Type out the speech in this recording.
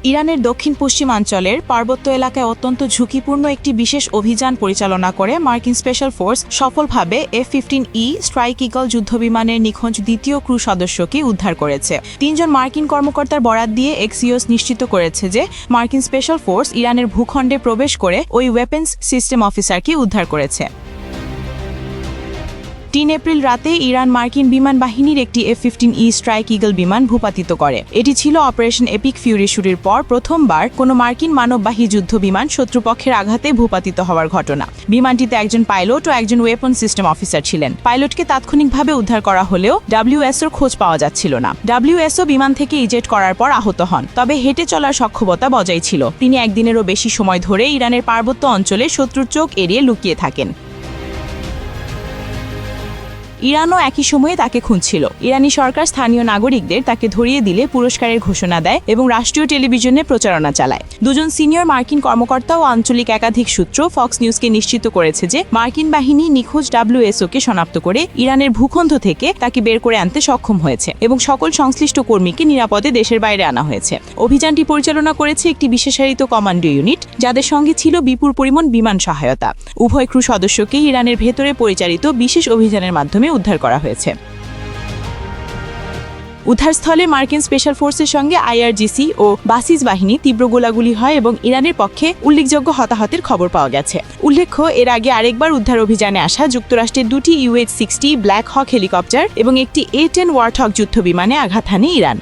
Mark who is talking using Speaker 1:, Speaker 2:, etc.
Speaker 1: ইরানের দক্ষিণ পশ্চিমাঞ্চলের পার্বত্য এলাকায় অত্যন্ত ঝুঁকিপূর্ণ একটি বিশেষ অভিযান পরিচালনা করে মার্কিন স্পেশাল ফোর্স সফলভাবে F-15E স্ট্রাইক ঈগল যুদ্ধবিমানের নিখোঁজ দ্বিতীয় ক্রু সদস্যকে উদ্ধার করেছে। 3 জন মার্কিন কর্মকর্তার বরাত দিয়ে এক্সিওস নিশ্চিত করেছে যে মার্কিন স্পেশাল ফোর্স ইরানের ভূখণ্ডে প্রবেশ করে ওই ওয়েপন্স সিস্টেম অফিসারকে উদ্ধার করেছে। 3 এপ্রিল রাতে ইরান মার্কিন বিমান বাহিনীর একটি F-15E স্ট্রাইক ঈগল বিমান ভূপাতিত করে। এটি ছিল অপারেশন এপিক ফিউরি শুরুর পর প্রথমবার কোনো মার্কিন মানববাহী যুদ্ধ বিমান শত্রুপক্ষের আঘাতে ভূপাতিত হওয়ার ঘটনা। বিমানটিতে একজন পাইলট ও একজন ওয়েপন সিস্টেম অফিসার ছিলেন। পাইলটকে তাৎক্ষণিকভাবে উদ্ধার করা হলেও WSOর খোঁজ পাওয়া যাচ্ছিল না। WSO বিমান থেকে ইজেক্ট করার পর আহত হন, তবে হেঁটে চলার সক্ষমতা বজায় ছিল। তিনি একদিনেরও বেশি সময় ধরে ইরানের পার্বত্য অঞ্চলে শত্রুর চোখ এড়িয়ে লুকিয়ে থাকেন। ইরানও একই সময়ে তাকে খুঁজছিল। ইরানি সরকার স্থানীয় নাগরিকদের তাকে ধরিয়ে দিলে পুরস্কারের ঘোষণা দেয় এবং রাষ্ট্রীয় টেলিভিশনে প্রচারণা চালায়। দুজন সিনিয়র মার্কিন কর্মকর্তা ও আঞ্চলিক একাধিক সূত্র ফক্স নিউজকে নিশ্চিত করেছে যে মার্কিন বাহিনী নিখোঁজ WSOকে শনাক্ত করে ইরানের ভূখণ্ড থেকে তাকে বের করে আনতে সক্ষম হয়েছে এবং সকল সংশ্লিষ্ট কর্মীকে নিরাপদে দেশের বাইরে আনা হয়েছে। অভিযানটি পরিচালনা করেছে একটি বিশেষায়িত কমান্ডো ইউনিট, যাদের সঙ্গে ছিল বিপুল পরিমাণ বিমান সহায়তা। উভয় ক্রু সদস্যকে ইরানের ভেতরে পরিচালিত বিশেষ অভিযানের মাধ্যমে উদ্ধার করা হয়েছে। উদ্ধারস্থলে মার্কিন স্পেশাল ফোর্সের সঙ্গে IRGC ও বাসিস বাহিনী তীব্র গোলাগুলি হয় এবং ইরানের পক্ষে উল্লেখযোগ্য হতাহতের খবর পাওয়া গেছে। উল্লেখ্য, এর আগে আরেকবার উদ্ধার অভিযানে আসা যুক্তরাষ্ট্রের 2টি UH-60 ব্ল্যাক হক হেলিকপ্টার এবং একটি A-10 ওয়ার্থগ যুদ্ধ বিমানে আঘাত হানে ইরান।